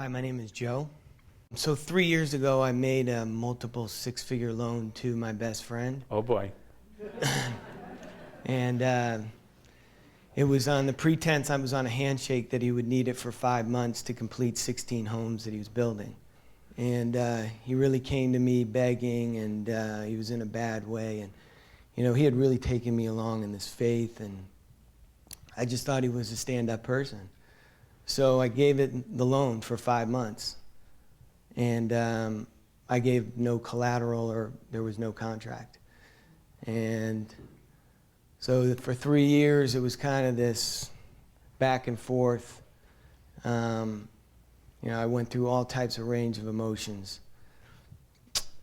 Hi, my name is Joe. So 3 years ago, I made a multiple six-figure loan to my best friend. Oh boy. And it was on the pretense I was on a handshake that he would need it for 5 months to complete 16 homes that he was building. And he really came to me begging, and he was in a bad way. And, you know, he had really taken me along in this faith, and I just thought he was a stand-up person. So I gave it the loan for 5 months. And I gave no collateral, or there was no contract. And so for 3 years, it was kind of this back and forth. You know, I went through all types of range of emotions.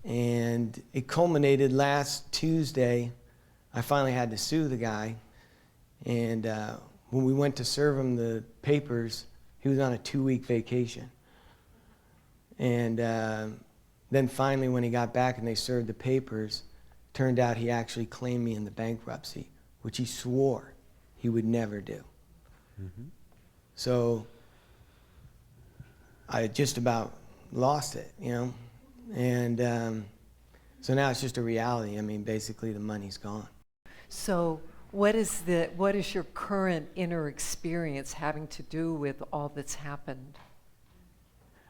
And it culminated last Tuesday. I finally had to sue the guy. And when we went to serve him the papers, he was on a 2-week vacation. And then finally, when he got back and they served the papers, turned out he actually claimed me in the bankruptcy, which he swore he would never do. Mm-hmm. So I just about lost it, you know? And so now it's just a reality. I mean, basically the money's gone. So what is your current inner experience having to do with all that's happened?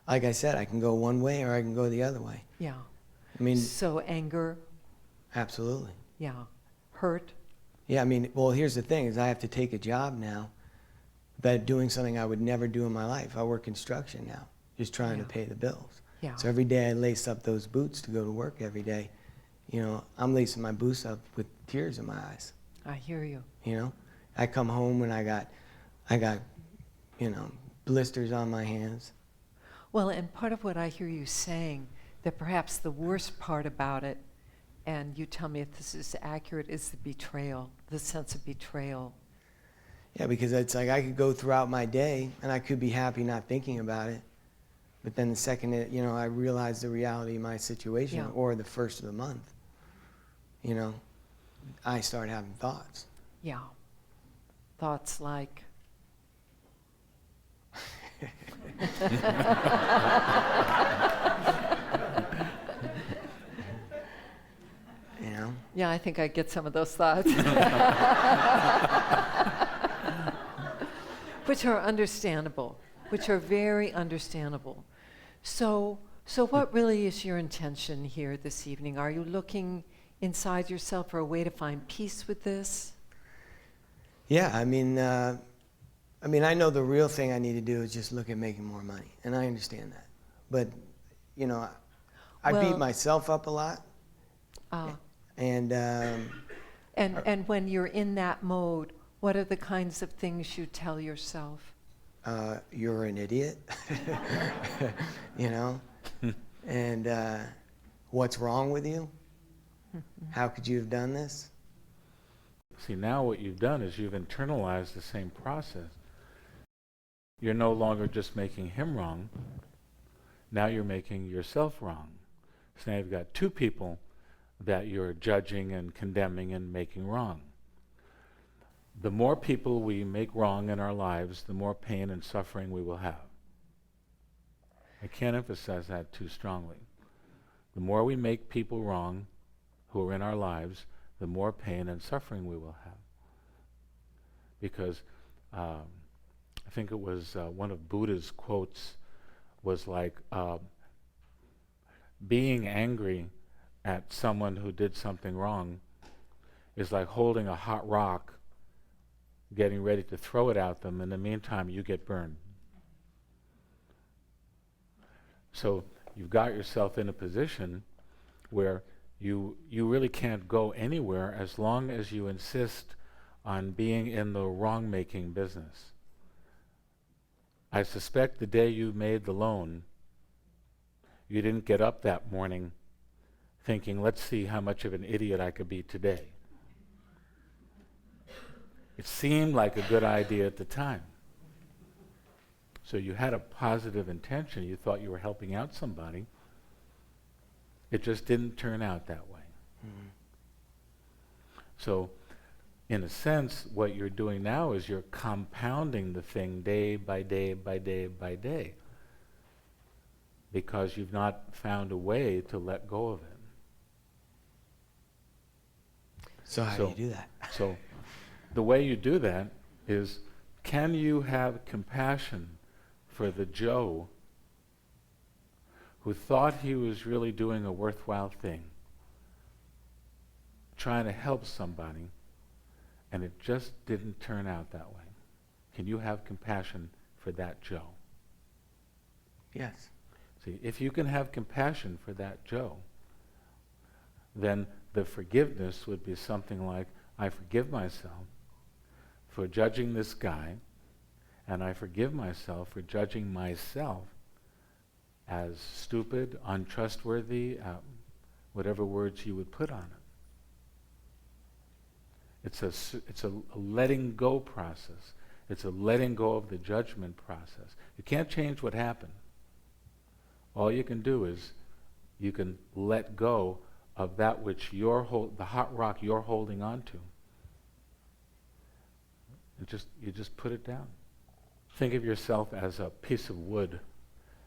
Like I said, I can go one way or I can go the other way. Yeah. I mean, so anger? Absolutely. Yeah. Hurt? Yeah, I mean, well, here's the thing, is I have to take a job now, but doing something I would never do in my life. I work construction now, just trying to pay the bills. Yeah. So every day I lace up those boots to go to work every day. You know, I'm lacing my boots up with tears in my eyes. I hear you. You know, I come home and I got, you know, blisters on my hands. Well, and part of what I hear you saying, that perhaps the worst part about it, and you tell me if this is accurate, is the betrayal, the sense of betrayal. Yeah, because it's like I could go throughout my day and I could be happy not thinking about it. But then the second, you know, I realize the reality of my situation, or the first of the month, you know, I start having thoughts. Yeah. Thoughts like? You know? Yeah, I think I get some of those thoughts. Which are understandable, which are very understandable. So what really is your intention here this evening? Are you looking inside yourself for a way to find peace with this? Yeah, I mean, I know the real thing I need to do is just look at making more money, and I understand that. But, you know, I beat myself up a lot. And when you're in that mode, what are the kinds of things you tell yourself? You're an idiot, you know? And what's wrong with you? How could you have done this? See, now what you've done is you've internalized the same process. You're no longer just making him wrong. Now you're making yourself wrong. So now you've got two people that you're judging and condemning and making wrong. The more people we make wrong in our lives, the more pain and suffering we will have. I can't emphasize that too strongly. The more we make people wrong who are in our lives, the more pain and suffering we will have. Because I think it was one of Buddha's quotes was like, being angry at someone who did something wrong is like holding a hot rock, getting ready to throw it at them. In the meantime, you get burned. So you've got yourself in a position where you really can't go anywhere as long as you insist on being in the wrong-making business. I suspect the day you made the loan, you didn't get up that morning thinking, let's see how much of an idiot I could be today. It seemed like a good idea at the time. So you had a positive intention. You thought you were helping out somebody. It just didn't turn out that way. Mm-hmm. So in a sense, what you're doing now is you're compounding the thing day by day by day by day. because you've not found a way to let go of it. So how do you do that? So the way you do that is, can you have compassion for the Joe who thought he was really doing a worthwhile thing, trying to help somebody, and it just didn't turn out that way? Can you have compassion for that Joe? Yes. See, if you can have compassion for that Joe, then the forgiveness would be something like, I forgive myself for judging this guy, and I forgive myself for judging myself as stupid, untrustworthy, whatever words you would put on it. It's a letting go process. It's a letting go of the judgment process. You can't change what happened. All you can do is you can let go of that which the hot rock you're holding on to. And you just put it down. Think of yourself as a piece of wood,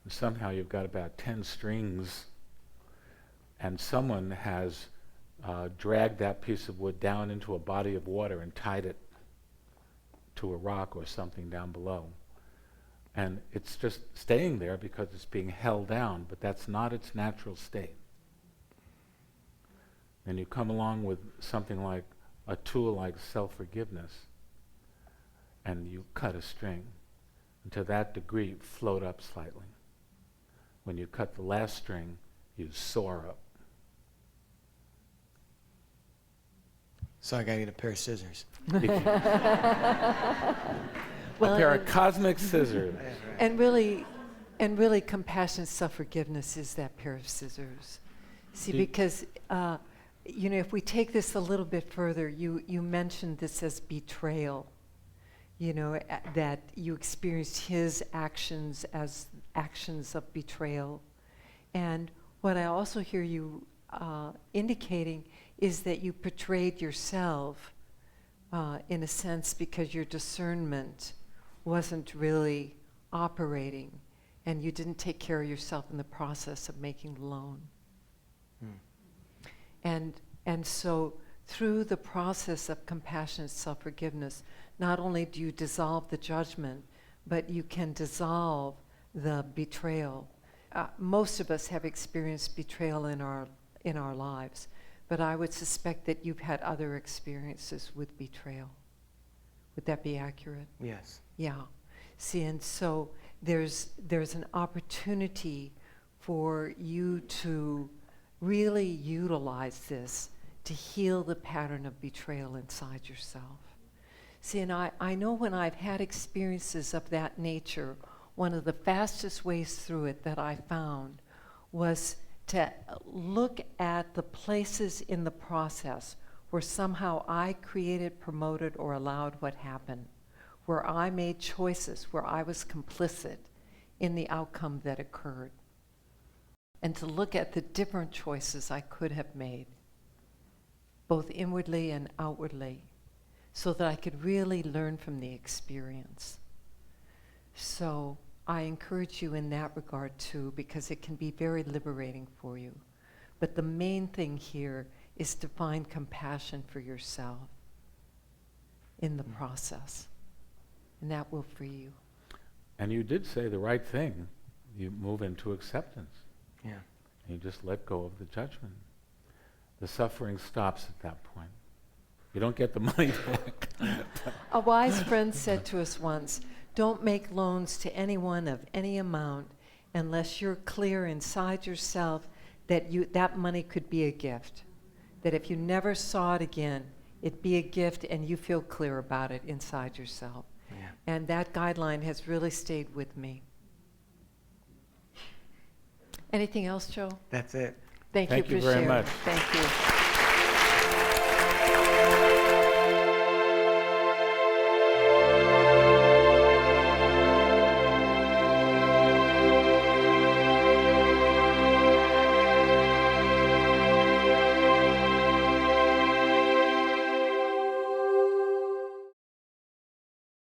and somehow you've got about 10 strings, and someone has dragged that piece of wood down into a body of water and tied it to a rock or something down below. And it's just staying there because it's being held down, but that's not its natural state. And you come along with something like a tool like self-forgiveness, and you cut a string, and to that degree float up slightly. When you cut the last string, you soar up. So I gotta get a pair of scissors. A pair of cosmic scissors. And really, compassionate self-forgiveness is that pair of scissors. See, because, if we take this a little bit further, you mentioned this as betrayal, that you experienced his actions as actions of betrayal. And what I also hear you indicating is that you betrayed yourself, in a sense, because your discernment wasn't really operating, and you didn't take care of yourself in the process of making the loan. And so through the process of compassionate self-forgiveness, not only do you dissolve the judgment, but you can dissolve the betrayal. Most of us have experienced betrayal in our lives, but I would suspect that you've had other experiences with betrayal. Would that be accurate? Yes. Yeah. See, and so there's an opportunity for you to really utilize this to heal the pattern of betrayal inside yourself. See, and I know when I've had experiences of that nature, one of the fastest ways through it that I found was to look at the places in the process where somehow I created, promoted, or allowed what happened, where I made choices, where I was complicit in the outcome that occurred, and to look at the different choices I could have made, both inwardly and outwardly, so that I could really learn from the experience. So I encourage you in that regard too, because it can be very liberating for you. But the main thing here is to find compassion for yourself in the process, and that will free you. And you did say the right thing. You move into acceptance. Yeah. And you just let go of the judgment. The suffering stops at that point. You don't get the money back. A wise friend said to us once, don't make loans to anyone of any amount unless you're clear inside yourself that that money could be a gift. That if you never saw it again, it'd be a gift and you feel clear about it inside yourself. Yeah. And that guideline has really stayed with me. Anything else, Joe? That's it. Thank you Thank for you very sharing. much. Thank you.